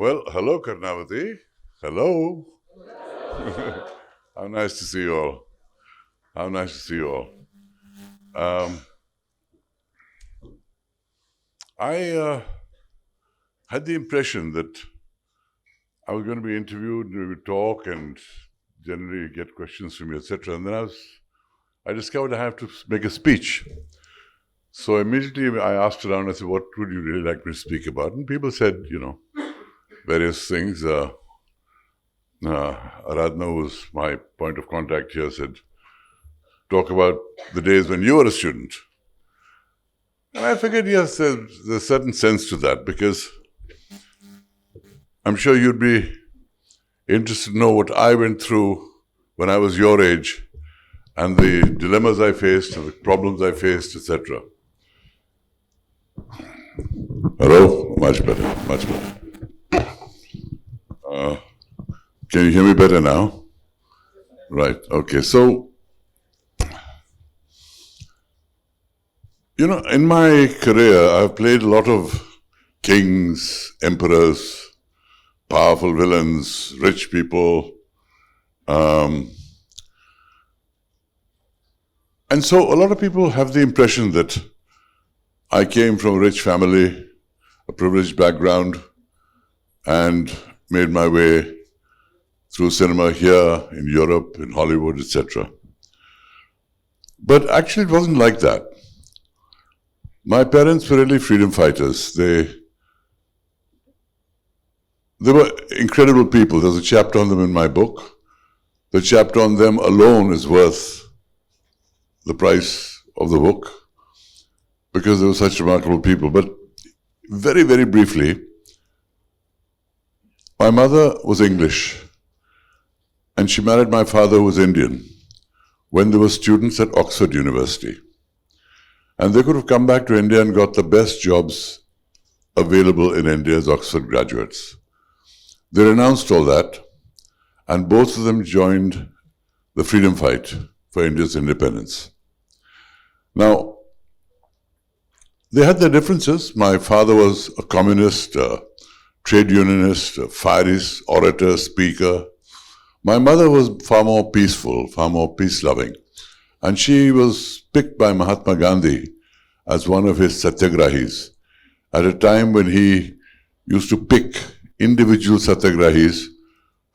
Well, hello, Karnavati. Hello. How nice to see you all. How nice to see you all. I had the impression that I was going to be interviewed, we would talk and generally get questions from you, etc. And then I discovered I have to make a speech. So immediately I asked around, I said, what would you really like me to speak about? And people said, various things. Aradhana, who's my point of contact here, said, talk about the days when you were a student. And I figured, yes, there's a certain sense to that, because I'm sure you'd be interested to know what I went through when I was your age and the dilemmas I faced and the problems I faced, etc. Hello? Much better, much better. Can you hear me better now? Right, okay. So, in my career, I've played a lot of kings, emperors, powerful villains, rich people. And so a lot of people have the impression that I came from a rich family, a privileged background, and made my way through cinema here, in Europe, in Hollywood, etc. But actually it wasn't like that. My parents were really freedom fighters. They were incredible people. There's a chapter on them in my book. The chapter on them alone is worth the price of the book because they were such remarkable people. But very, very briefly, my mother was English and she married my father, who was Indian, when they were students at Oxford University. And they could have come back to India and got the best jobs available in India as Oxford graduates. They renounced all that, and both of them joined the freedom fight for India's independence. Now, they had their differences. My father was a communist, a trade unionist, a fiery orator, speaker. My mother was far more peaceful, far more peace-loving. And she was picked by Mahatma Gandhi as one of his satyagrahis at a time when he used to pick individual satyagrahis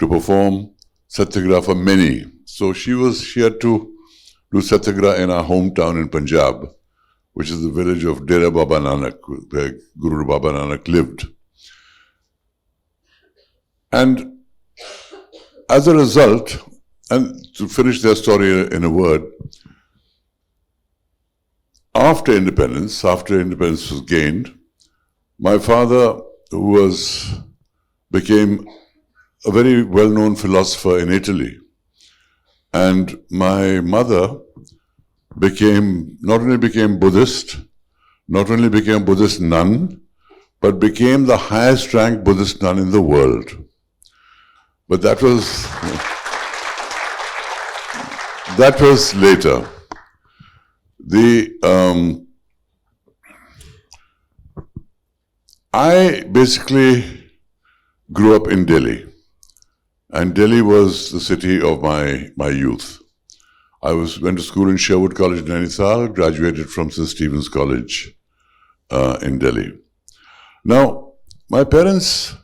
to perform satyagraha for many. So she had to do satyagraha in our hometown in Punjab, which is the village of Dera Baba Nanak, where Guru Baba Nanak lived. And as a result, and to finish their story in a word, after independence was gained, my father, who became a very well-known philosopher in Italy, and my mother not only became Buddhist, not only became a Buddhist nun, but became the highest ranked Buddhist nun in the world. But that was later. I basically grew up in Delhi, and Delhi was the city of my youth. I went to school in Sherwood College, Nainital, graduated from St. Stephen's College in Delhi. Now, my parents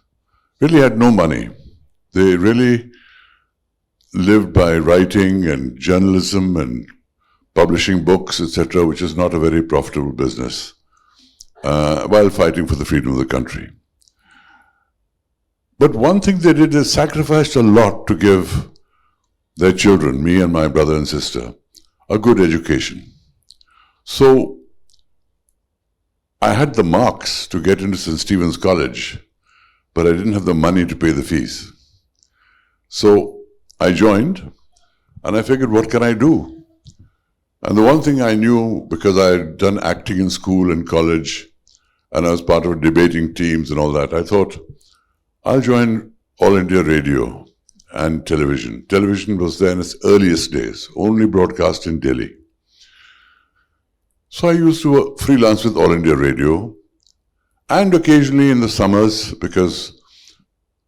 really had no money. They really lived by writing and journalism and publishing books, etc., which is not a very profitable business, while fighting for the freedom of the country. But one thing they did is sacrificed a lot to give their children, me and my brother and sister, a good education. So I had the marks to get into St. Stephen's College, but I didn't have the money to pay the fees. So I joined, and I figured, what can I do? And the one thing I knew, because I had done acting in school and college, and I was part of debating teams and all that, I thought, I'll join All India Radio and television. Television was there in its earliest days, only broadcast in Delhi. So I used to freelance with All India Radio, and occasionally in the summers, because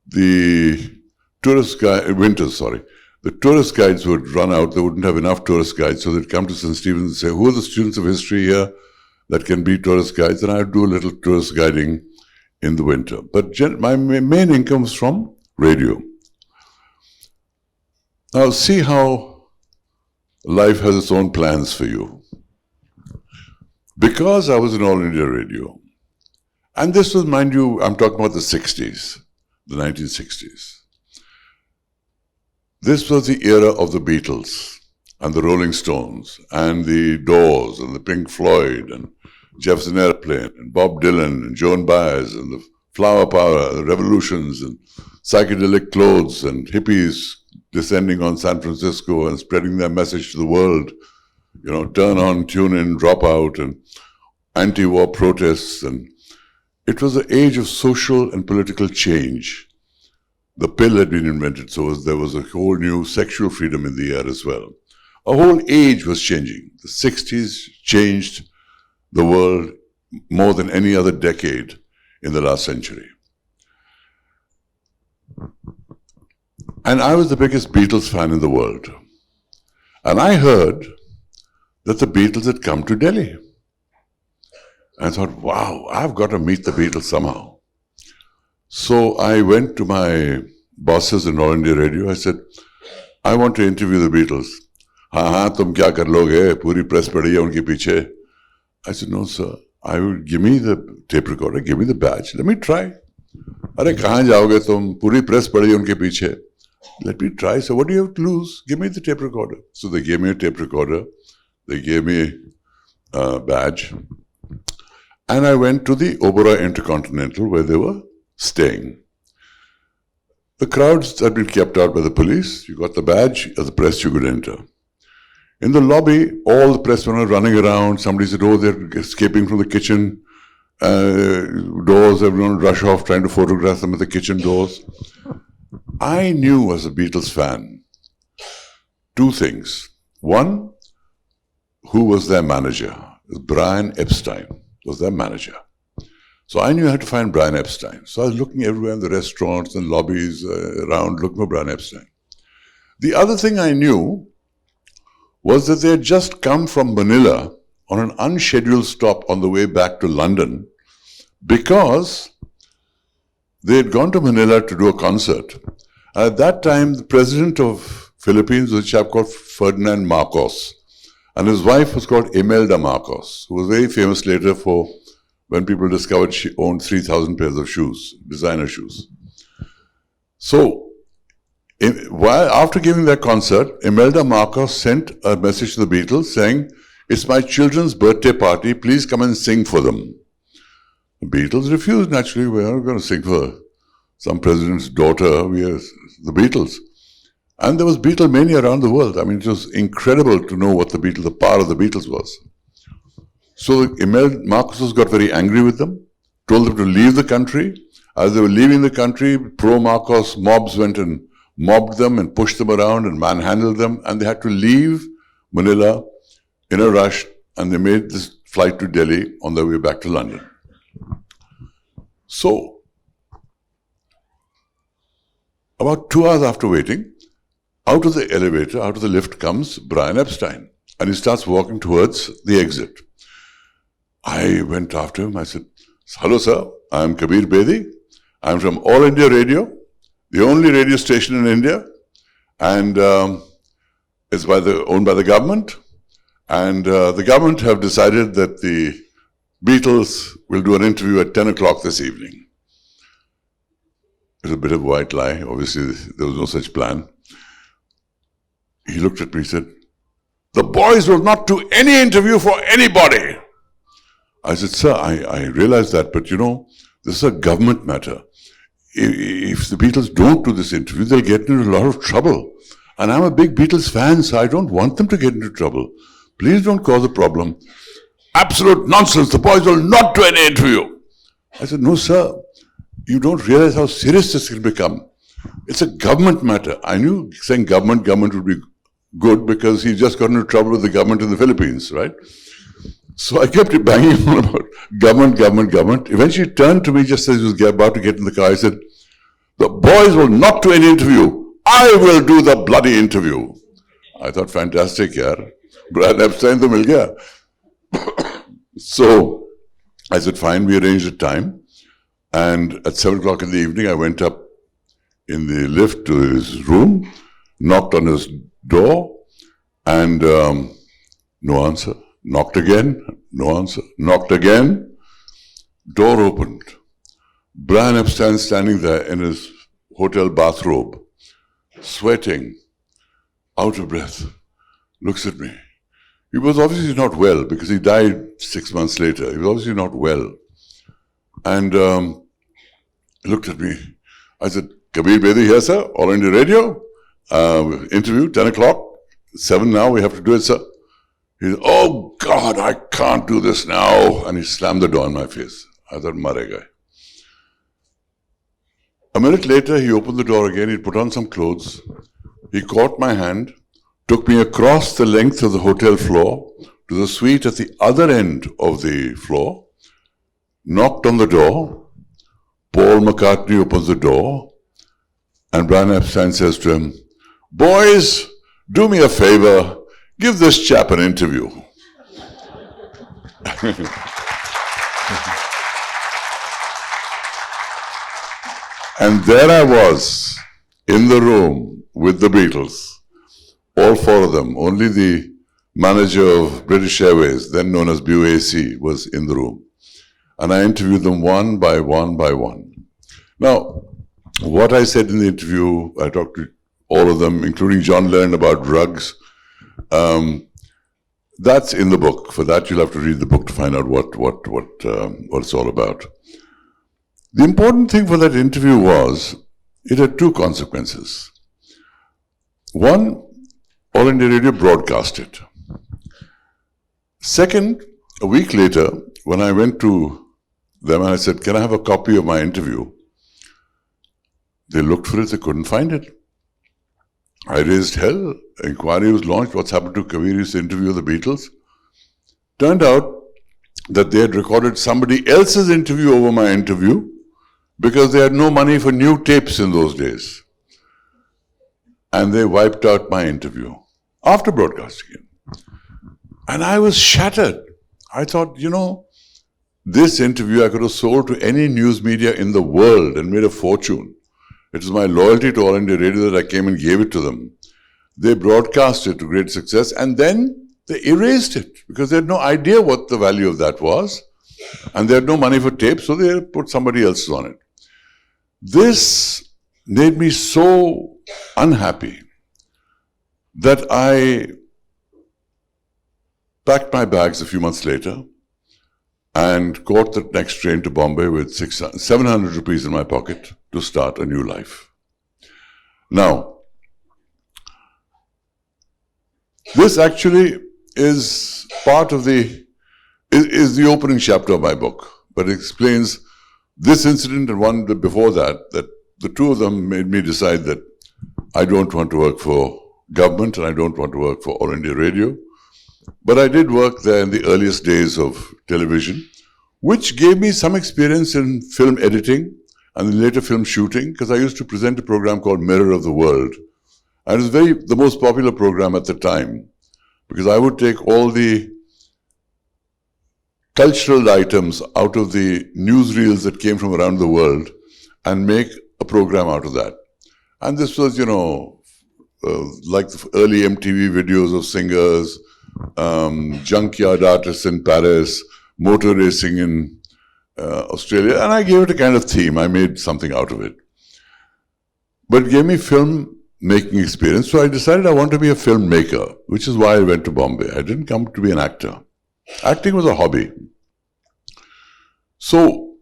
the the tourist guides would run out. They wouldn't have enough tourist guides, so they'd come to St. Stephen's and say, who are the students of history here that can be tourist guides? And I'd do a little tourist guiding in the winter. But my main income was from radio. Now see how life has its own plans for you. Because I was in All India Radio, and this was, mind you, I'm talking about the 60s, the 1960s. This was the era of the Beatles and the Rolling Stones and the Doors and the Pink Floyd and Jefferson Airplane and Bob Dylan and Joan Baez and the Flower Power, the Revolutions and psychedelic clothes and hippies descending on San Francisco and spreading their message to the world. You know, turn on, tune in, drop out, and anti-war protests. And it was the age of social and political change. The pill had been invented, so there was a whole new sexual freedom in the air as well. A whole age was changing. The 60s changed the world more than any other decade in the last century. And I was the biggest Beatles fan in the world. And I heard that the Beatles had come to Delhi. I thought, wow, I've got to meet the Beatles somehow. So I went to my bosses in All India Radio. I said, I want to interview the Beatles. हाँ, तुम क्या कर लोगे? पूरी press पड़ी है उनके पीछे. I said, no, sir. Give me the tape recorder, give me the badge. Let me try. अरे कहाँ जाओगे तुम? पूरी press पड़ी है उनके पीछे. Let me try. So what do you have to lose? Give me the tape recorder. So they gave me a tape recorder. They gave me a badge. And I went to the Oberoi Intercontinental where they were staying. The crowds had been kept out by the police. You got the badge, as a press you could enter. In the lobby, all the pressmen were running around. Somebody said, oh, they're escaping from the kitchen doors. Everyone would rush off trying to photograph them at the kitchen doors. I knew as a Beatles fan two things. One, who was their manager? It was Brian Epstein was their manager. So I knew I had to find Brian Epstein. So I was looking everywhere in the restaurants and lobbies around looking for Brian Epstein. The other thing I knew was that they had just come from Manila on an unscheduled stop on the way back to London because they had gone to Manila to do a concert. At that time, the president of Philippines was a chap called Ferdinand Marcos. And his wife was called Imelda Marcos, who was very famous later for when people discovered she owned 3,000 pairs of shoes, designer shoes. So, after giving that concert, Imelda Marcos sent a message to the Beatles saying, it's my children's birthday party, please come and sing for them. The Beatles refused, naturally. We're not going to sing for some president's daughter. We are the Beatles. And there was Beatlemania around the world. I mean, it was incredible to know what the power of the Beatles was. So Imelda Marcos got very angry with them, told them to leave the country. As they were leaving the country, pro-Marcos mobs went and mobbed them and pushed them around and manhandled them. And they had to leave Manila in a rush. And they made this flight to Delhi on their way back to London. So, about 2 hours after waiting, out of the elevator, out of the lift comes Brian Epstein. And he starts walking towards the exit. I went after him. I said, hello, sir. I'm Kabir Bedi. I'm from All India Radio, the only radio station in India. And it's owned by the government. And the government have decided that the Beatles will do an interview at 10 o'clock this evening. It's a bit of a white lie. Obviously, there was no such plan. He looked at me and said, the boys will not do any interview for anybody. I said, sir, I realize that, but you know, this is a government matter. If the Beatles don't do this interview, they'll get into a lot of trouble. And I'm a big Beatles fan, so I don't want them to get into trouble. Please don't cause a problem. Absolute nonsense. The boys will not do any interview. I said, no, sir. You don't realize how serious this can become. It's a government matter. I knew saying government would be good because he just got into trouble with the government in the Philippines, right? So I kept banging on about government. Eventually he turned to me just as he was about to get in the car. I said, The boys will not do any interview. I will do the bloody interview. I thought, fantastic, yaar. Brian Epstein to mil gaya. So I said, fine, we arranged a time. And at 7 o'clock in the evening, I went up in the lift to his room, knocked on his door, and no answer. Knocked again, no answer. Knocked again, door opened. Brian Epstein standing there in his hotel bathrobe, sweating, out of breath, looks at me. He was obviously not well because he died 6 months later. He was obviously not well. And looked at me. I said, Kabir Bedi here, sir, All India Radio, interview, 10 o'clock, 7 now, we have to do it, sir. He said, oh God, I can't do this now. And he slammed the door in my face. I thought, marega. A minute later, he opened the door again, he put on some clothes. He caught my hand, took me across the length of the hotel floor to the suite at the other end of the floor, knocked on the door. Paul McCartney opens the door, and Brian Epstein says to him, boys, do me a favor, give this chap an interview. And there I was, in the room with the Beatles, all 4 of them. Only the manager of British Airways, then known as BUAC, was in the room. And I interviewed them one by one by one. Now, what I said in the interview, I talked to all of them, including John Lennon, about drugs. That's in the book. For that, you'll have to read the book to find out what it's all about. The important thing for that interview was, it had 2 consequences. One, All India Radio broadcast it. Second, a week later, when I went to them and I said, can I have a copy of my interview? They looked for it, they couldn't find it. I raised hell, inquiry was launched, what's happened to Kabir's interview of the Beatles? Turned out that they had recorded somebody else's interview over my interview because they had no money for new tapes in those days. And they wiped out my interview after broadcasting it. And I was shattered. I thought, this interview I could have sold to any news media in the world and made a fortune. It was my loyalty to All India Radio that I came and gave it to them. They broadcast it to great success and then they erased it because they had no idea what the value of that was. And they had no money for tapes, so they put somebody else on it. This made me so unhappy that I packed my bags a few months later and caught the next train to Bombay with 700 rupees in my pocket to start a new life. Now, this actually is part of the opening chapter of my book, but it explains this incident and one before that the 2 of them made me decide that I don't want to work for government and I don't want to work for All India Radio. But I did work there in the earliest days of television, which gave me some experience in film editing and later film shooting, because I used to present a program called Mirror of the World. And it was the most popular program at the time, because I would take all the cultural items out of the newsreels that came from around the world and make a program out of that. And this was, like the early MTV videos of singers, junkyard artists in Paris, motor racing in Australia, and I gave it a kind of theme. I made something out of it. But it gave me film making experience, so I decided I want to be a filmmaker, which is why I went to Bombay. I didn't come to be an actor. Acting was a hobby. So,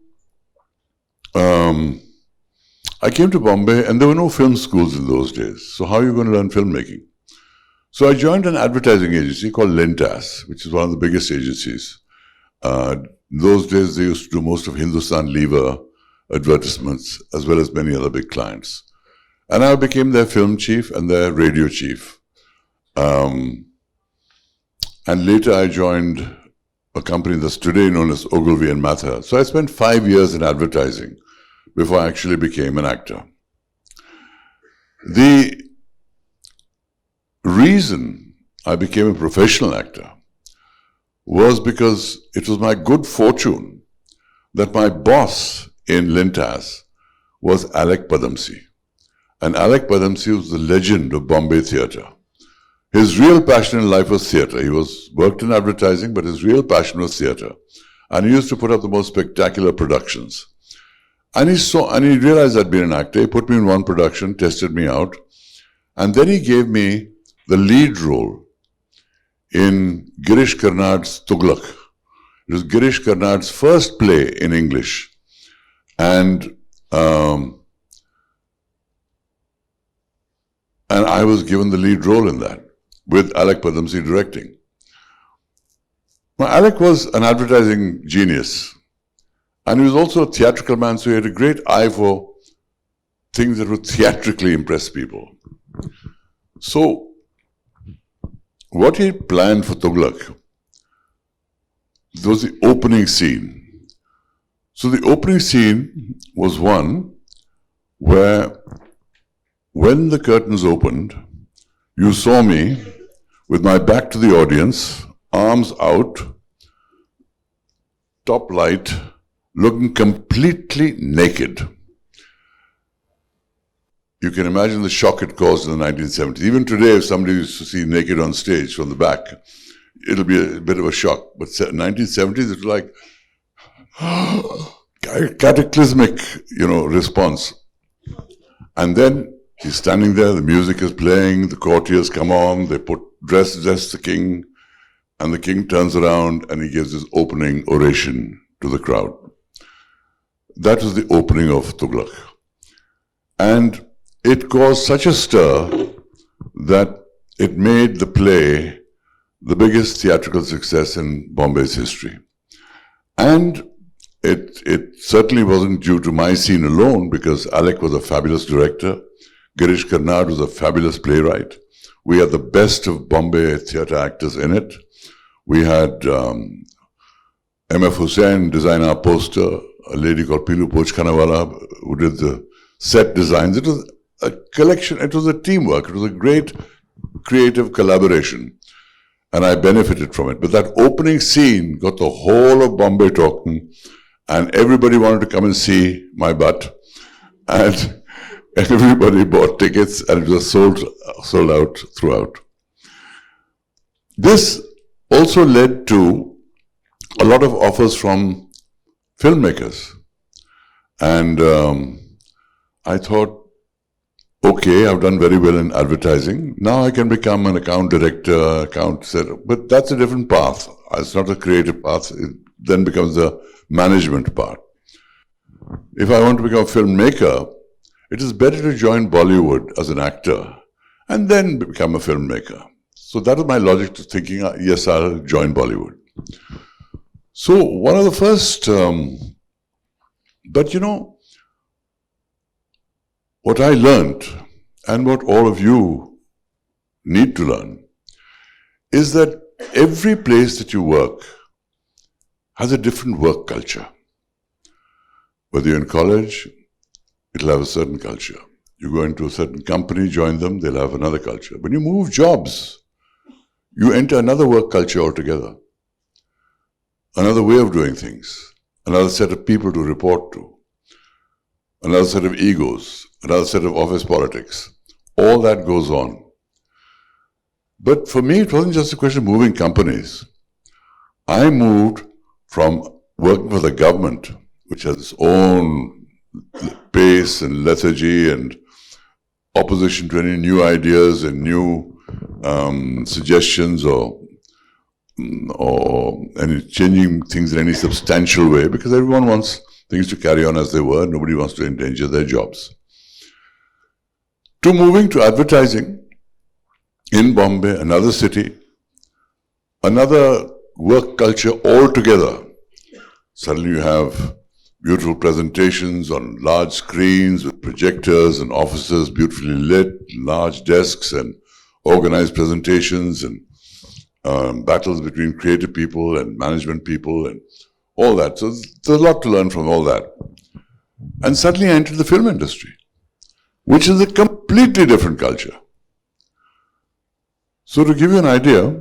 I came to Bombay and there were no film schools in those days. So how are you going to learn filmmaking? So I joined an advertising agency called Lintas, which is one of the biggest agencies. In those days, they used to do most of Hindustan Lever advertisements, as well as many other big clients. And I became their film chief and their radio chief. And later I joined a company that's today known as Ogilvy and Mather. So I spent 5 years in advertising before I actually became an actor. The reason I became a professional actor was because it was my good fortune that my boss in Lintas was Alec Padamsee. And Alec Padamsee was the legend of Bombay theatre. His real passion in life was theatre. He worked in advertising, but his real passion was theatre. And he used to put up the most spectacular productions. And he realized I'd been an actor. He put me in one production, tested me out, and then he gave me the lead role in Girish Karnad's Tughlaq. It was Girish Karnad's first play in English. And I was given the lead role in that, with Alec Padamsee directing. Now, Alec was an advertising genius. And he was also a theatrical man, so he had a great eye for things that would theatrically impress people. So, what he planned for Tughlaq was the opening scene. So the opening scene was one where, when the curtains opened, you saw me with my back to the audience, arms out, top light, looking completely naked. You can imagine the shock it caused in the 1970s. Even today, if somebody used to see naked on stage from the back, it'll be a bit of a shock. But 1970s, it was like cataclysmic, response. And then he's standing there, the music is playing, the courtiers come on, they dress the king, and the king turns around and he gives his opening oration to the crowd. That was the opening of Tughlaq. And it caused such a stir that it made the play the biggest theatrical success in Bombay's history. And it certainly wasn't due to my scene alone, because Alec was a fabulous director. Girish Karnad was a fabulous playwright. We had the best of Bombay theatre actors in it. We had M.F. Hussain design our poster, a lady called Pilu Pochkhanawala who did the set designs. It was a collection, it was a teamwork, it was a great creative collaboration, and I benefited from it. But that opening scene got the whole of Bombay talking, and everybody wanted to come and see my butt, and everybody bought tickets, and it was sold out throughout. This also led to a lot of offers from filmmakers. And I thought, okay, I've done very well in advertising. Now I can become an account director, but that's a different path. It's not a creative path. It then becomes a management part. If I want to become a filmmaker, it is better to join Bollywood as an actor and then become a filmmaker. So that was my logic to thinking, yes, I'll join Bollywood. So one of the first, what I learned, and what all of you need to learn, is that every place that you work has a different work culture. Whether you're in college, it'll have a certain culture. You go into a certain company, join them, they'll have another culture. When you move jobs, you enter another work culture altogether. Another way of doing things, another set of people to report to, another set of egos, another set of office politics. All that goes on. But for me, it wasn't just a question of moving companies. I moved from working for the government, which has its own pace and lethargy and opposition to any new ideas and new suggestions or any changing things in any substantial way, because everyone wants things to carry on as they were. Nobody wants to endanger their jobs. To moving to advertising in Bombay, another city, another work culture altogether. Suddenly you have beautiful presentations on large screens with projectors and offices beautifully lit, large desks and organized presentations and battles between creative people and management people and all that. So there's a lot to learn from all that. And suddenly I entered the film industry, which is a completely different culture. So to give you an idea,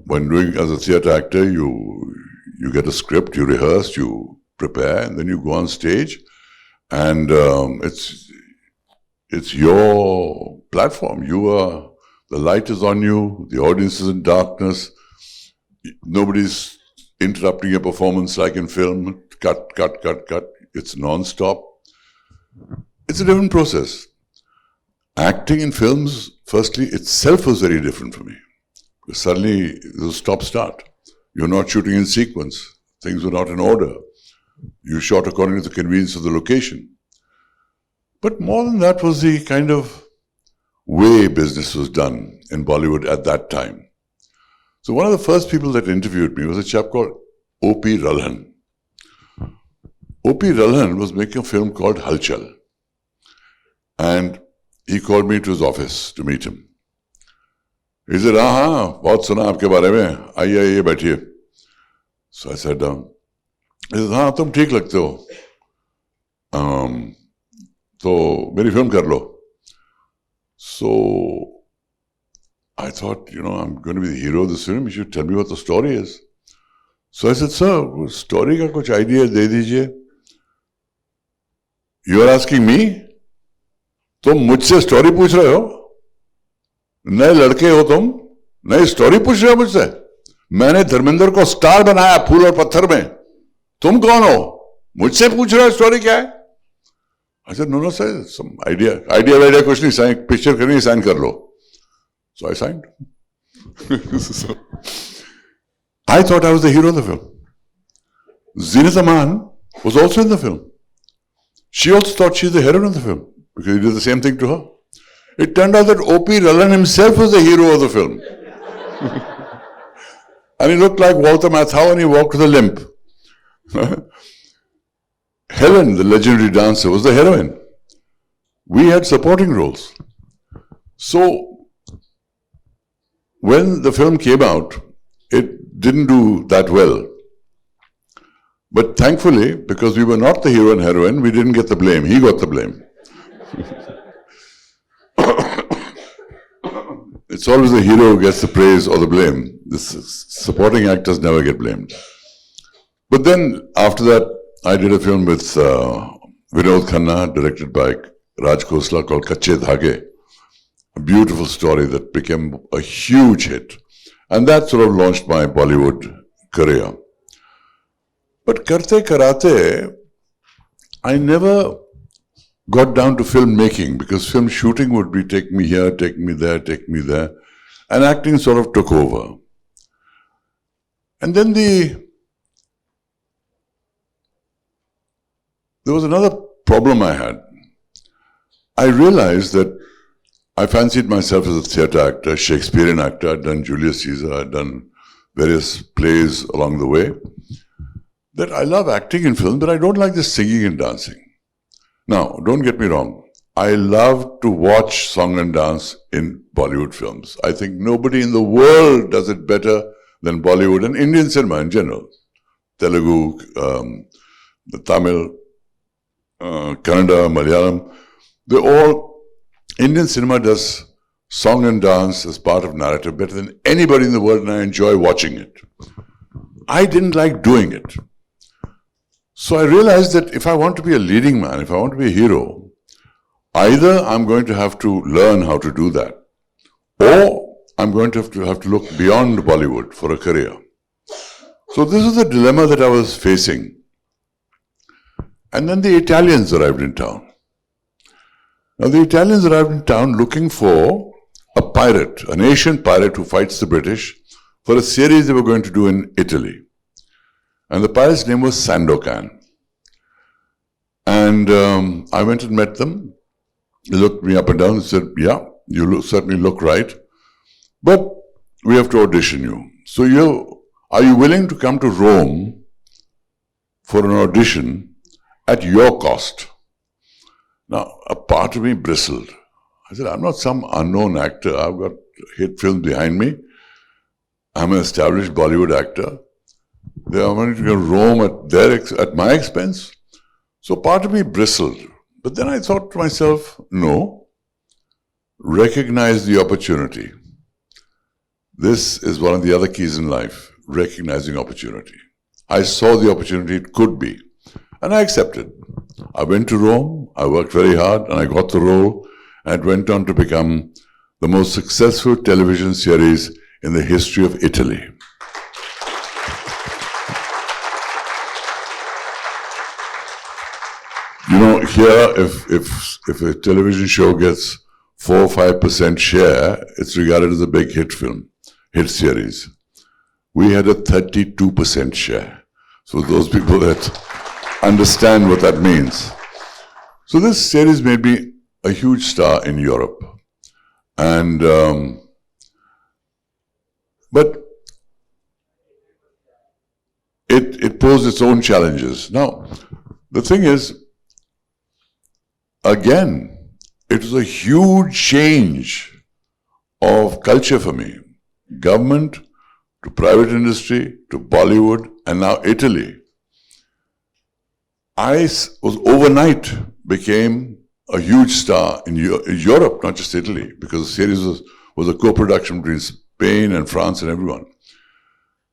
when doing as a theatre actor, you get a script, you rehearse, you prepare, and then you go on stage, and it's your platform. The light is on you, the audience is in darkness, nobody's interrupting your performance like in film. Cut, cut, cut, cut. It's non-stop. It's a different process. Acting in films, firstly, itself was very different for me. Suddenly, it was stop-start. You're not shooting in sequence. Things were not in order. You shot according to the convenience of the location. But more than that was the kind of way business was done in Bollywood at that time. So one of the first people that interviewed me was a chap called O.P. Ralhan. O.P. Ralhan was making a film called Halchal. And he called me to his office to meet him. He said, हाँ, बहुत सुना आपके बारे में, आइए बैठिए. So I sat down. He said, हाँ, तुम ठीक लगते हो. तो मेरी फिल्म कर लो. So I thought, I'm going to be the hero of this film. You should tell me what the story is. So I said, sir, story का कुछ idea दे दीजिए. You are asking me? तुम मुझसे story पूछ रहे हो? नए लड़के हो तुम? नई स्टोरी पूछ रहे हो मुझसे? मैंने धर्मेंद्र को स्टार बनाया फूल और पत्थर में. तुम कौन हो? मुझसे पूछ रहे हो स्टोरी क्या है? I said, no, sir, some idea कुछ नहीं, साइन पिक्चर करनी, साइन कर लो. So I signed. So, I thought I was the hero of the film. Zinat Aman was also in the film. She also thought she's the heroine of the film because he did the same thing to her. It turned out that O.P. Ralhan himself was the hero of the film. And he looked like Walter Matthau and he walked with a limp. Helen, the legendary dancer, was the heroine. We had supporting roles. So, when the film came out, it didn't do that well. But thankfully, because we were not the hero and heroine, we didn't get the blame. He got the blame. It's always the hero who gets the praise or the blame. The supporting actors never get blamed. But then, after that, I did a film with Vinod Khanna, directed by Raj Khosla, called Kache Dhage. A beautiful story that became a huge hit. And that sort of launched my Bollywood career. But karte karate, I never got down to filmmaking because film shooting would be take me here, take me there, take me there. And acting sort of took over. And then there was another problem I had. I realized that I fancied myself as a theatre actor, Shakespearean actor. I'd done Julius Caesar, I'd done various plays along the way. That I love acting in film, but I don't like the singing and dancing. Now, don't get me wrong. I love to watch song and dance in Bollywood films. I think nobody in the world does it better than Bollywood and Indian cinema in general. Telugu, the Tamil, Kannada, Malayalam, Indian cinema does song and dance as part of narrative better than anybody in the world, and I enjoy watching it. I didn't like doing it. So I realized that if I want to be a leading man, if I want to be a hero, either I'm going to have to learn how to do that, or I'm going to have to look beyond Bollywood for a career. So this is the dilemma that I was facing. And then the Italians arrived in town. Now the Italians arrived in town looking for a pirate, an Asian pirate who fights the British, for a series they were going to do in Italy. And the pirate's name was Sandokan. And I went and met them. They looked me up and down and said, yeah, you certainly look right, but we have to audition you. So are you willing to come to Rome for an audition at your cost? Now, a part of me bristled. I said, I'm not some unknown actor. I've got hit films behind me. I'm an established Bollywood actor. They are going to go to Rome at my expense. So part of me bristled. But then I thought to myself, no, recognize the opportunity. This is one of the other keys in life, recognizing opportunity. I saw the opportunity it could be, and I accepted. I went to Rome, I worked very hard, and I got the role, and it went on to become the most successful television series in the history of Italy. You know, here, if a television show gets 4 or 5% share, it's regarded as a big hit series. We had a 32% share. So those people that understand what that means. So this series made me a huge star in Europe. And, but it posed its own challenges. Now, the thing is, again, it was a huge change of culture for me. Government to private industry to Bollywood and now Italy. I was overnight became a huge star in Europe, not just Italy, because the series was a co-production between Spain and France and everyone.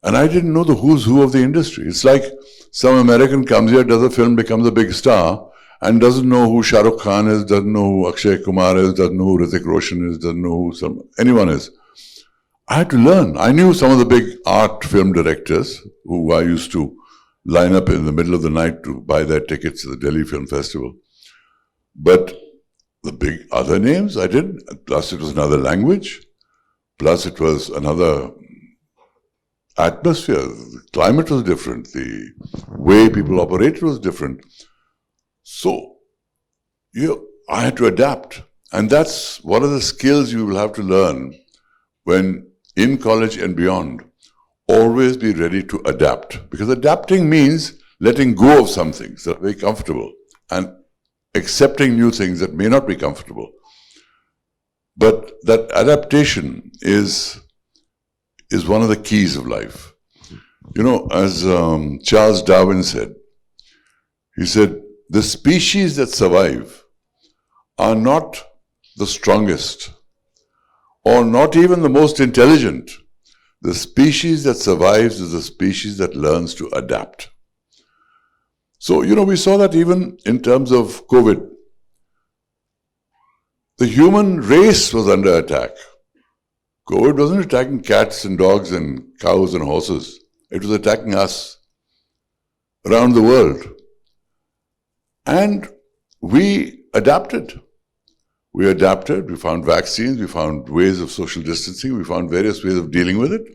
And I didn't know the who's who of the industry. It's like some American comes here, does a film, becomes a big star, and doesn't know who Shah Rukh Khan is, doesn't know who Akshay Kumar is, doesn't know who Hrithik Roshan is, doesn't know who anyone is. I had to learn. I knew some of the big art film directors who I used to line up in the middle of the night to buy their tickets to the Delhi Film Festival. But the big other names, I didn't. Plus it was another language. Plus it was another atmosphere. The climate was different. The way people operated was different. So, I had to adapt. And that's one of the skills you will have to learn when in college and beyond. Always be ready to adapt. Because adapting means letting go of some things that are very comfortable and accepting new things that may not be comfortable. But that adaptation is one of the keys of life. You know, as Charles Darwin said, he said, the species that survive are not the strongest or not even the most intelligent. The species that survives is the species that learns to adapt. So, you know, we saw that even in terms of COVID. The human race was under attack. COVID wasn't attacking cats and dogs and cows and horses. It was attacking us around the world. And we adapted. We adapted, we found vaccines, we found ways of social distancing, we found various ways of dealing with it.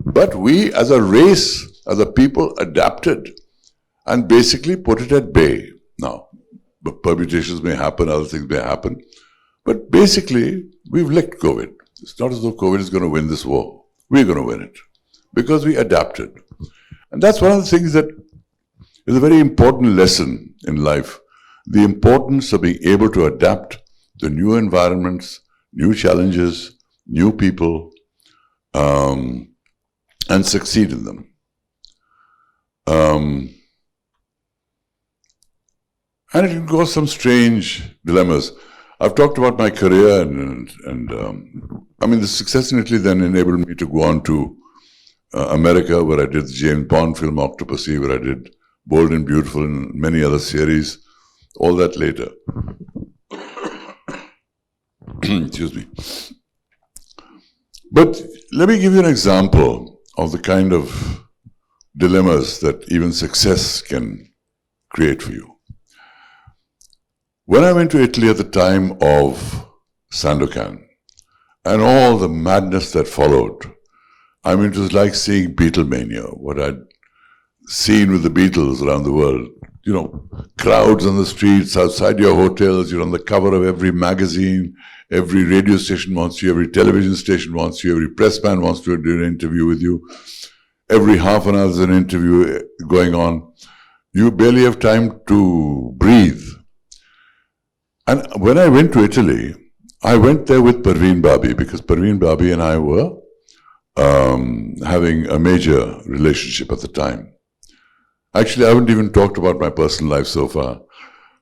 But we as a race, as a people, adapted and basically put it at bay. Now, permutations may happen, other things may happen. But basically, we've licked COVID. It's not as though COVID is going to win this war. We're going to win it because we adapted. And that's one of the things that is a very important lesson in life. The importance of being able to adapt to new environments, new challenges, new people, and succeed in them. And it can cause some strange dilemmas. I've talked about my career and I mean, the success in Italy then enabled me to go on to America, where I did the James Bond film Octopussy, where I did Bold and Beautiful and many other series. All that later. Excuse me. But let me give you an example of the kind of dilemmas that even success can create for you. When I went to Italy at the time of Sandokan and all the madness that followed, I mean, it was like seeing Beatlemania, what I'd seen with the Beatles around the world. You know, crowds on the streets, outside your hotels, you're on the cover of every magazine, every radio station wants you, every television station wants you, every press man wants to do an interview with you. Every half an hour there's an interview going on. You barely have time to breathe. And when I went to Italy, I went there with Parveen Babi, because Parveen Babi and I were having a major relationship at the time. Actually, I haven't even talked about my personal life so far.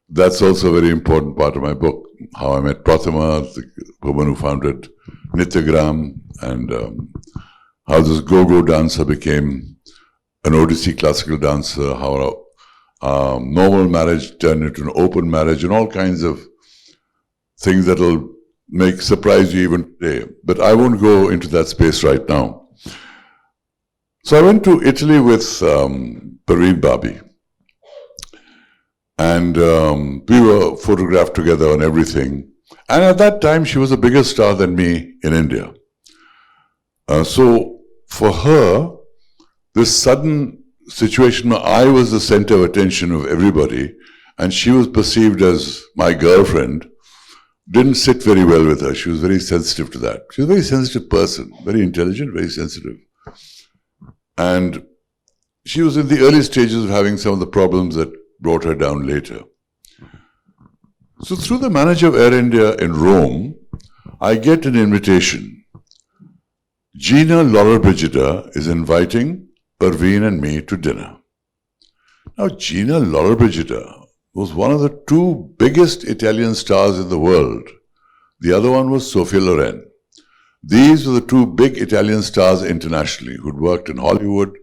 That's also a very important part of my book, how I met Pratima, the woman who founded Nityagram, and how this go-go dancer became an Odissi classical dancer, how a normal marriage turned into an open marriage, and all kinds of things that will surprise you even today. But I won't go into that space right now. So I went to Italy with Parveen Babi. And we were photographed together on everything. And at that time, she was a bigger star than me in India. So for her, this sudden situation where I was the center of attention of everybody, and she was perceived as my girlfriend, didn't sit very well with her. She was very sensitive to that. She was a very sensitive person, very intelligent, very sensitive. And she was in the early stages of having some of the problems that brought her down later. So through the manager of Air India in Rome, I get an invitation. Gina Lollobrigida is inviting Parveen and me to dinner. Now, Gina Lollobrigida was one of the two biggest Italian stars in the world. The other one was Sophia Loren. These were the two big Italian stars internationally who'd worked in Hollywood,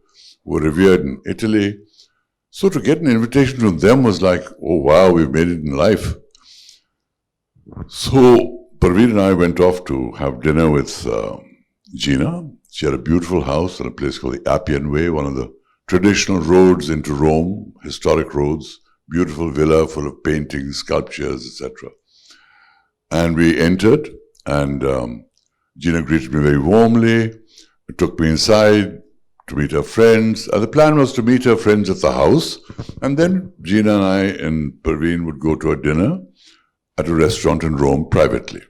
who were revered in Italy. So to get an invitation from them was like, oh wow, we've made it in life. So Parveen and I went off to have dinner with Gina. She had a beautiful house in a place called the Appian Way, one of the traditional roads into Rome, historic roads, beautiful villa full of paintings, sculptures, etc. And we entered, and Gina greeted me very warmly, took me inside to meet her friends. The plan was to meet her friends at the house, and then Gina and I and Parveen would go to a dinner at a restaurant in Rome privately.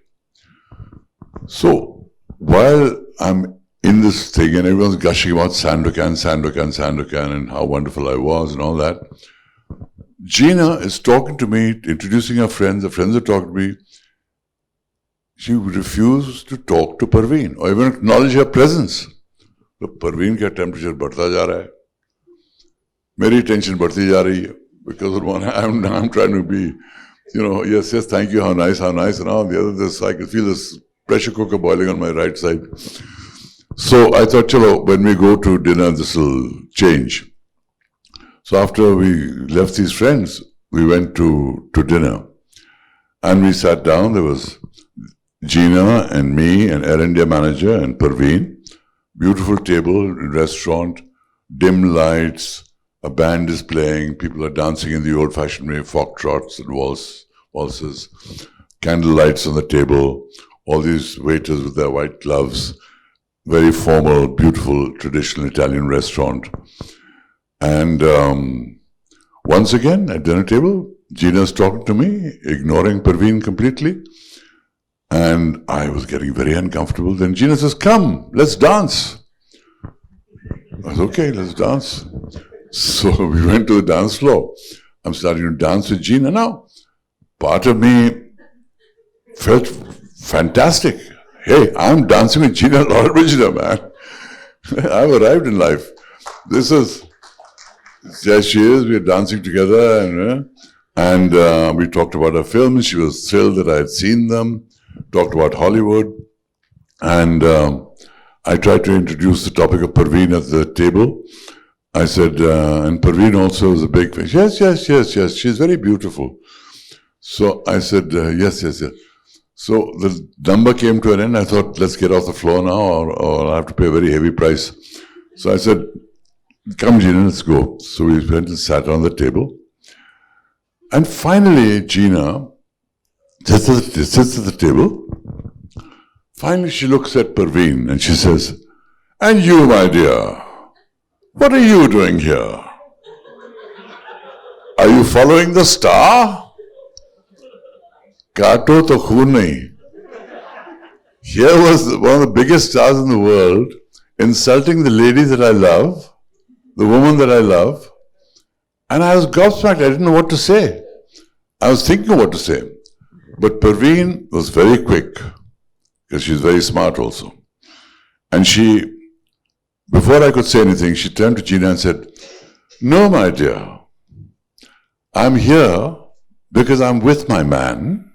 So while I'm in this thing and everyone's gushing about Sandokan, and how wonderful I was and all that, Gina is talking to me, introducing her friends are talking to me. She refused to talk to Parveen or even acknowledge her presence. तो परवीन का temperature बढ़ता जा रहा है, मेरी tension बढ़ती जा रही है, because on one hand I'm trying to be, yes, thank you, how nice, and on the other, I can feel this pressure cooker boiling on my right side. So I thought, chalo, when we go to dinner, this will change. So after we left these friends, we went to dinner, and we sat down. There was Gina and me and Air India manager and Parveen. Beautiful table, restaurant, dim lights, a band is playing, people are dancing in the old-fashioned way, foxtrots and waltzes, candle lights on the table, all these waiters with their white gloves, very formal, beautiful, traditional Italian restaurant. And once again, at dinner table, Gina's talking to me, ignoring Parveen completely. And I was getting very uncomfortable. Then Gina says, come, let's dance. I was, okay, let's dance. So we went to the dance floor. I'm starting to dance with Gina now. Part of me felt fantastic. Hey, I'm dancing with Gina Lollobrigida, man. I've arrived in life. There she is, we're dancing together. And we talked about her films. She was thrilled that I had seen them. Talked about Hollywood, and I tried to introduce the topic of Parveen at the table. I said, and Parveen also is a big fan. Yes, she's very beautiful. So I said, yes. So the number came to an end. I thought, let's get off the floor now, or I'll have to pay a very heavy price. So I said, come Gina, let's go. So we went and sat on the table. And finally, Gina sits at the table. Finally, she looks at Parveen and she says, and you, my dear, what are you doing here? Are you following the star? Kato to khoon nahi. Here was one of the biggest stars in the world insulting the lady that I love, the woman that I love, and I was gobsmacked. I didn't know what to say. I was thinking what to say. But Parveen was very quick, because she's very smart also. And she, before I could say anything, she turned to Gina and said, no, my dear, I'm here because I'm with my man,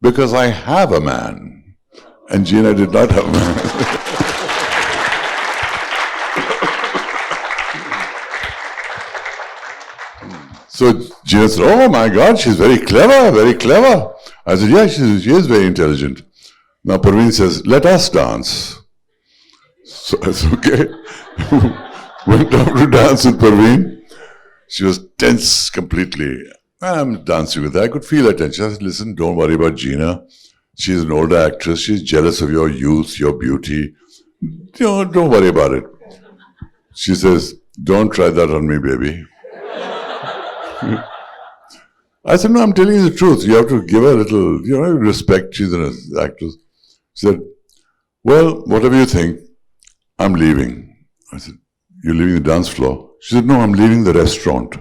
because I have a man. And Gina did not have a man. So Gina said, oh my God, she's very clever, very clever. I said, yeah, she is very intelligent. Now Parveen says, let us dance. So I said, okay. Went off to dance with Parveen. She was tense completely. I'm dancing with her. I could feel her tension. I said, listen, don't worry about Gina. She's an older actress. She's jealous of your youth, your beauty. Don't worry about it. She says, don't try that on me, baby. I said, no, I'm telling you the truth. You have to give her a little, respect. She's an actress. She said, well, whatever you think, I'm leaving. I said, you're leaving the dance floor? She said, no, I'm leaving the restaurant.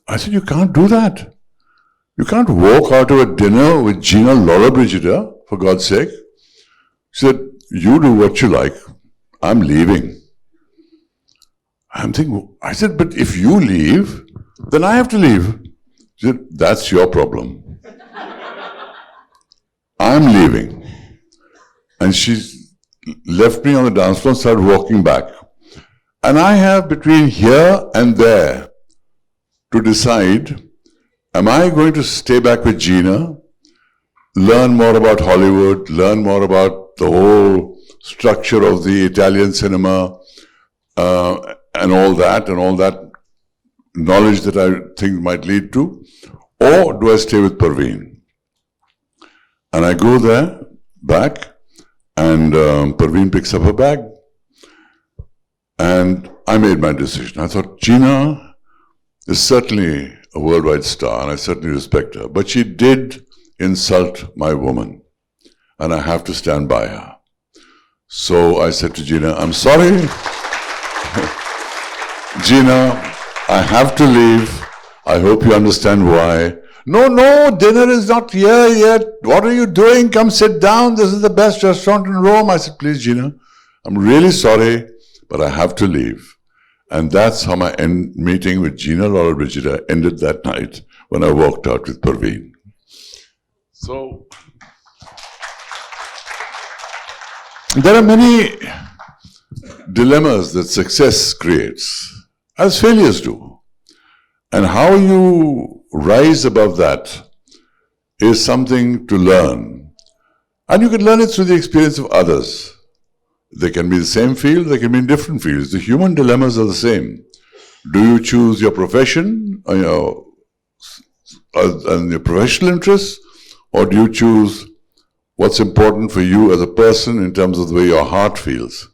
I said, you can't do that. You can't walk out of a dinner with Gina Lollobrigida, for God's sake. She said, you do what you like. I'm leaving. I'm thinking, I said, but if you leave, then I have to leave. She said, that's your problem. I'm leaving. And she left me on the dance floor and started walking back. And I have between here and there to decide, am I going to stay back with Gina, learn more about Hollywood, learn more about the whole structure of the Italian cinema, and all that knowledge that I think might lead to, or do I stay with Parveen? And I go there, back, and Parveen picks up her bag. And I made my decision. I thought, Gina is certainly a worldwide star, and I certainly respect her. But she did insult my woman, and I have to stand by her. So I said to Gina, I'm sorry. Gina, I have to leave. I hope you understand why. No, dinner is not here yet. What are you doing? Come sit down. This is the best restaurant in Rome. I said, please, Gina, I'm really sorry, but I have to leave. And that's how my meeting with Gina Lollobrigida ended that night when I walked out with Parveen. So, there are many dilemmas that success creates, as failures do. And how you rise above that is something to learn. And you can learn it through the experience of others. They can be the same field, they can be in different fields. The human dilemmas are the same. Do you choose your profession and your professional interests, or do you choose what's important for you as a person in terms of the way your heart feels?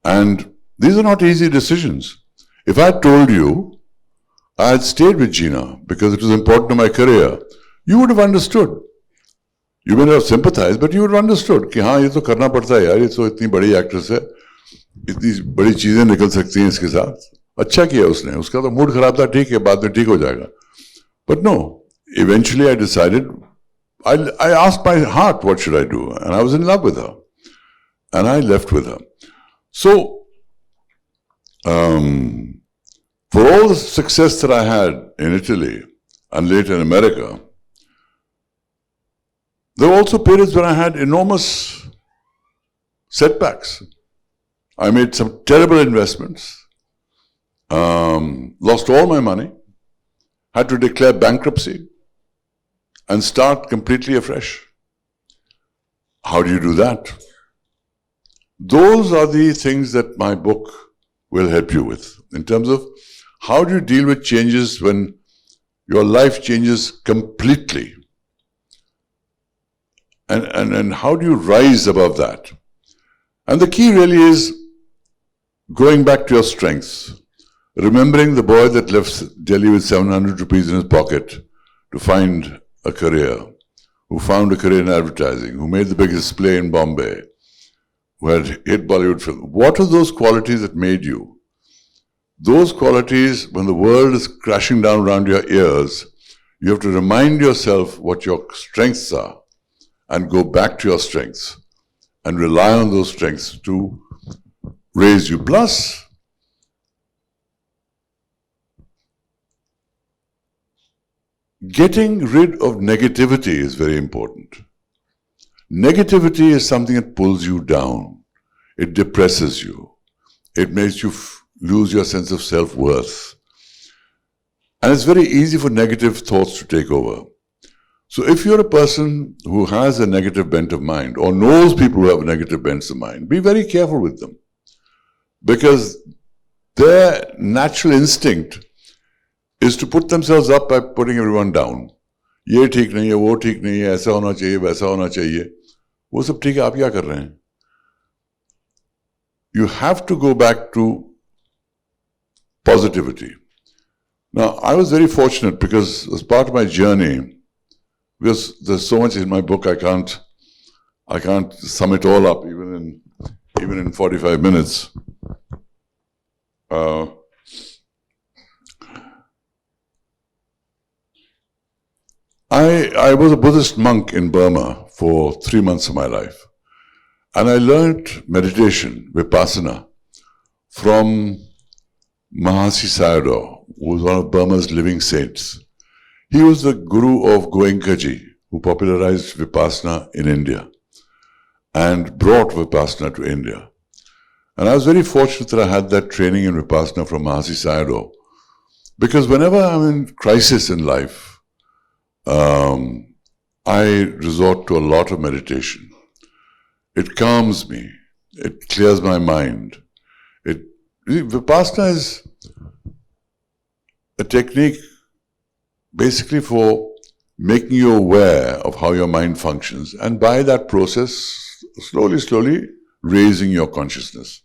And these are not easy decisions. If I told you I had stayed with Gina because it was important to my career, you would have understood. You may not have sympathized, but you would have understood कि हाँ ये तो करना पड़ता है यार, ये तो इतनी बड़ी एक्ट्रेस है, इतनी बड़ी चीजें निकल सकती हैं इसके साथ. अच्छा किया उसने, उसका तो मूड खराब था, ठीक है, बाद में ठीक हो जाएगा. But no, eventually I decided, I asked my heart what should I do, and I was in love with her, and I left with her. So, for all the success that I had in Italy and later in America, there were also periods when I had enormous setbacks. I made some terrible investments, lost all my money, had to declare bankruptcy and start completely afresh. How do you do that? Those are the things that my book will help you with, in terms of how do you deal with changes when your life changes completely. And how do you rise above that? And the key really is going back to your strengths. Remembering the boy that left Delhi with 700 rupees in his pocket to find a career, who found a career in advertising, who made the biggest play in Bombay, who had hit Bollywood film. What are those qualities that made you? Those qualities, when the world is crashing down around your ears, you have to remind yourself what your strengths are and go back to your strengths and rely on those strengths to raise you. Plus, getting rid of negativity is very important. Negativity is something that pulls you down. It depresses you. It makes you lose your sense of self-worth. And it's very easy for negative thoughts to take over. So if you're a person who has a negative bent of mind or knows people who have negative bents of mind, be very careful with them. Because their natural instinct is to put themselves up by putting everyone down. ये ठीक नहीं है, वो ठीक नहीं है, ऐसा होना चाहिए, वैसा होना चाहिए. वो सब ठीक है, आप क्या कर रहे हैं? You have to go back to positivity. Now, I was very fortunate because as part of my journey, because there's so much in my book, I can't sum it all up even in 45 minutes. I was a Buddhist monk in Burma for 3 months of my life. And I learned meditation, vipassana, from Mahasi Sayadaw, who was one of Burma's living saints. He was the guru of Goenkaji, who popularized vipassana in India and brought vipassana to India. And I was very fortunate that I had that training in vipassana from Mahasi Sayadaw, because whenever I'm in crisis in life, I resort to a lot of meditation. It calms me. It clears my mind. Vipassana is a technique basically for making you aware of how your mind functions, and by that process, slowly raising your consciousness.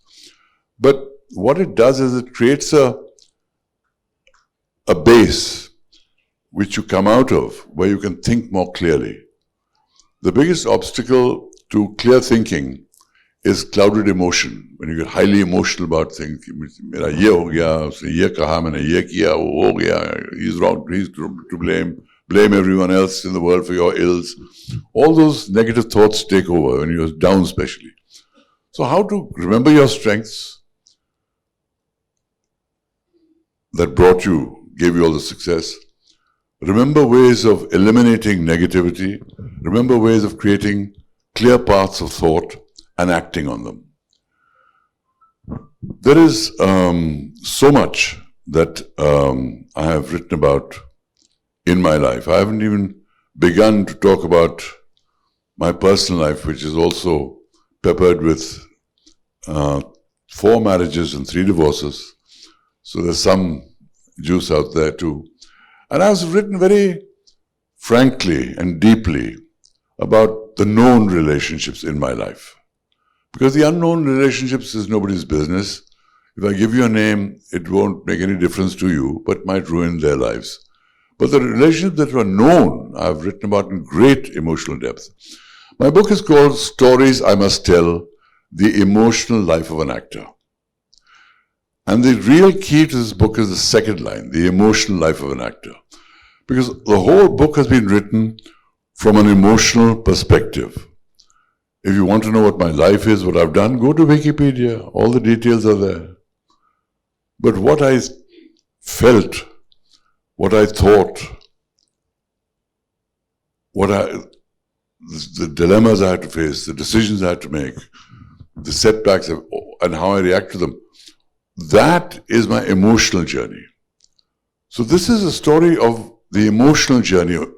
But what it does is it creates a base which you come out of, where you can think more clearly. The biggest obstacle to clear thinking is clouded emotion. When you get highly emotional about things, मेरा ये हो गया, उसने ये कहा, मैंने ये किया, वो हो गया, he's wrong, he's to blame everyone else in the world for your ills. All those negative thoughts take over when you're down especially. So how to remember your strengths that gave you all the success. Remember ways of eliminating negativity. Remember ways of creating clear paths of thought and acting on them. There is so much that I have written about in my life. I haven't even begun to talk about my personal life, which is also peppered with 4 marriages and 3 divorces. So there's some juice out there too. And I have written very frankly and deeply about the known relationships in my life. Because the unknown relationships is nobody's business. If I give you a name, it won't make any difference to you, but might ruin their lives. But the relationships that were known, I've written about in great emotional depth. My book is called Stories I Must Tell, The Emotional Life of an Actor. And the real key to this book is the second line, the emotional life of an actor. Because the whole book has been written from an emotional perspective. If you want to know what my life is, what I've done, go to Wikipedia. All the details are there. But what I felt, what I thought, the dilemmas I had to face, the decisions I had to make, the setbacks, and how I react to them, that is my emotional journey. So this is a story of the emotional journey of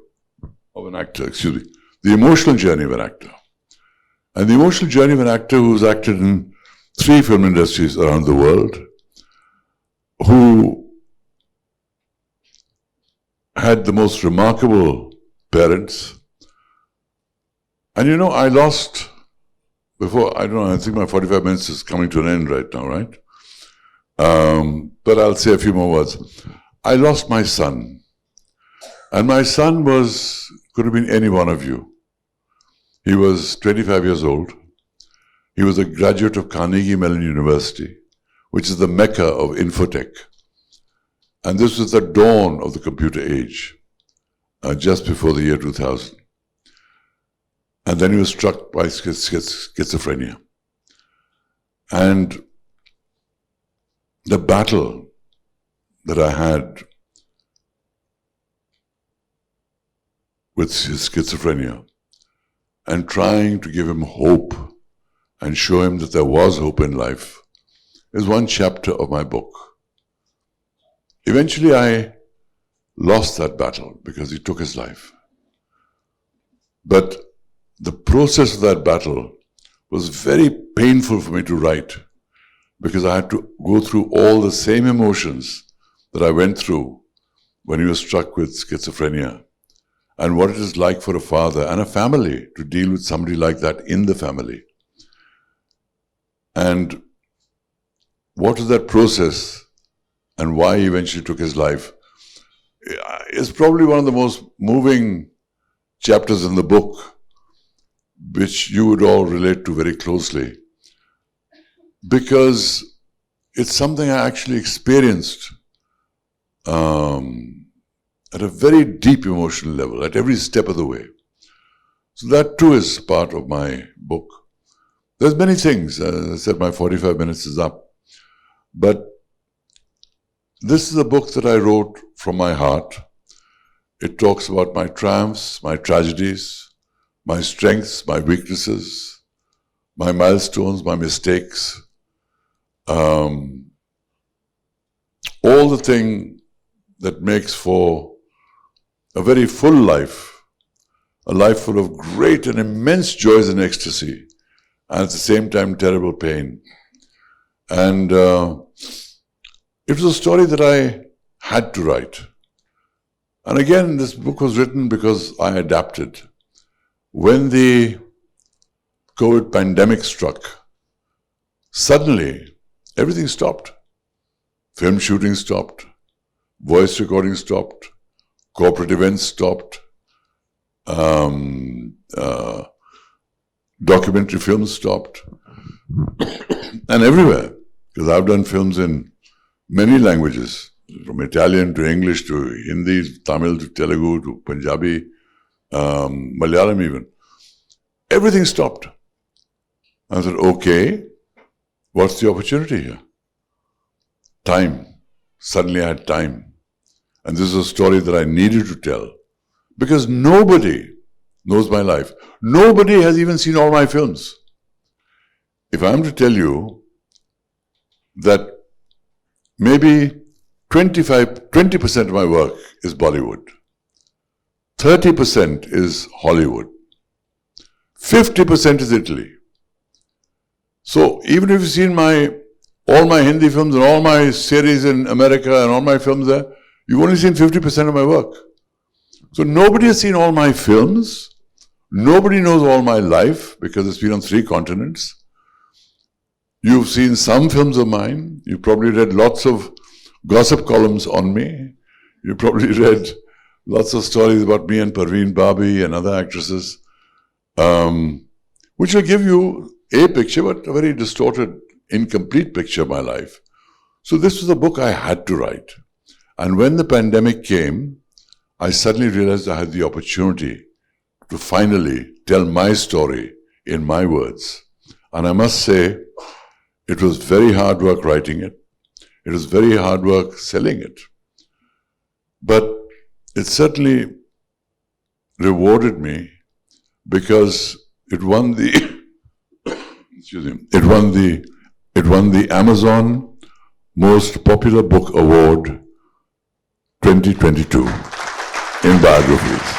an actor, the emotional journey of an actor. And the emotional journey of an actor who's acted in 3 film industries around the world, who had the most remarkable parents. And I lost, I think my 45 minutes is coming to an end right now, right? But I'll say a few more words. I lost my son. And my son could have been any one of you. He was 25 years old. He was a graduate of Carnegie Mellon University, which is the mecca of infotech. And this was the dawn of the computer age, just before the year 2000. And then he was struck by schizophrenia. And the battle that I had with his schizophrenia and trying to give him hope and show him that there was hope in life is one chapter of my book. Eventually I lost that battle because he took his life. But the process of that battle was very painful for me to write because I had to go through all the same emotions that I went through when he was struck with schizophrenia, and what it is like for a father and a family to deal with somebody like that in the family. And what was that process and why he eventually took his life is probably one of the most moving chapters in the book, which you would all relate to very closely, because it's something I actually experienced at a very deep emotional level, at every step of the way. So that too is part of my book. There's many things. As I said, my 45 minutes is up. But this is a book that I wrote from my heart. It talks about my triumphs, my tragedies, my strengths, my weaknesses, my milestones, my mistakes, all the thing that makes for a very full life, a life full of great and immense joys and ecstasy, and at the same time terrible pain. And it was a story that I had to write. And again, this book was written because I adapted. When the COVID pandemic struck, suddenly everything stopped. Film shooting stopped, voice recording stopped, corporate events stopped, documentary films stopped, and everywhere, because I've done films in many languages, from Italian to English to Hindi, Tamil to Telugu to Punjabi, Malayalam even. Everything stopped. I said, okay, what's the opportunity here? Time. Suddenly I had time. And this is a story that I needed to tell. Because nobody knows my life. Nobody has even seen all my films. If I'm to tell you that maybe 20% of my work is Bollywood, 30% is Hollywood, 50% is Italy. So even if you've seen all my Hindi films and all my series in America and all my films there, you've only seen 50% of my work. So nobody has seen all my films. Nobody knows all my life because it's been on 3 continents. You've seen some films of mine. You've probably read lots of gossip columns on me. You've probably read lots of stories about me and Parveen Babi and other actresses, which will give you a picture, but a very distorted, incomplete picture of my life. So this was a book I had to write. And when the pandemic came, I suddenly realized I had the opportunity to finally tell my story in my words. And I must say, it was very hard work writing it. It was very hard work selling it. But it certainly rewarded me because it won the it won the Amazon Most Popular Book Award 2022 in biographies.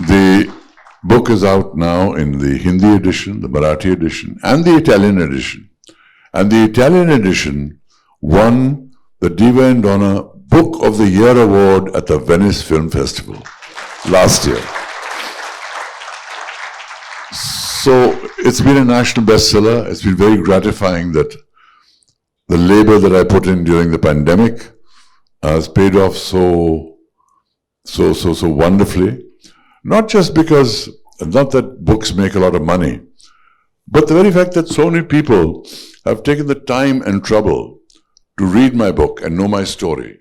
The book is out now in the Hindi edition, the Marathi edition, and the Italian edition. And the Italian edition won the Diva and Donna Book of the Year Award at the Venice Film Festival last year. So it's been a national bestseller. It's been very gratifying that the labor that I put in during the pandemic has paid off so wonderfully. Not just because, not that books make a lot of money, but the very fact that so many people have taken the time and trouble to read my book and know my story.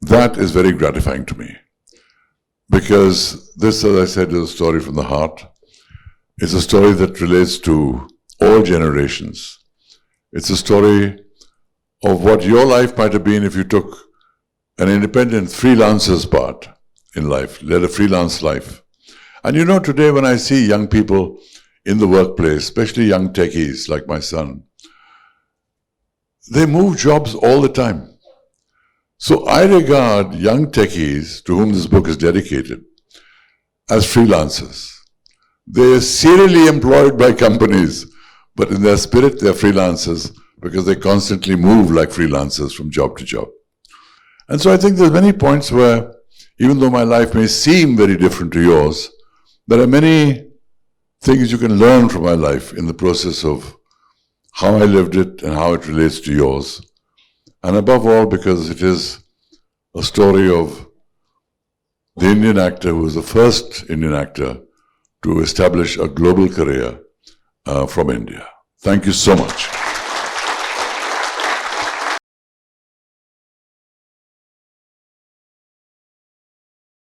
That is very gratifying to me. Because this, as I said, is a story from the heart. It's a story that relates to all generations. It's a story of what your life might have been if you took an independent freelancer's part in life, led a freelance life. And you know, today when I see young people in the workplace, especially young techies like my son, they move jobs all the time. So I regard young techies, to whom this book is dedicated, as freelancers. They are serially employed by companies, but in their spirit they're freelancers because they constantly move like freelancers from job to job. And so I think there's many points where, even though my life may seem very different to yours, there are many things you can learn from my life in the process of how I lived it and how it relates to yours. And above all, because it is a story of the Indian actor who was the first Indian actor to establish a global career from India. Thank you so much.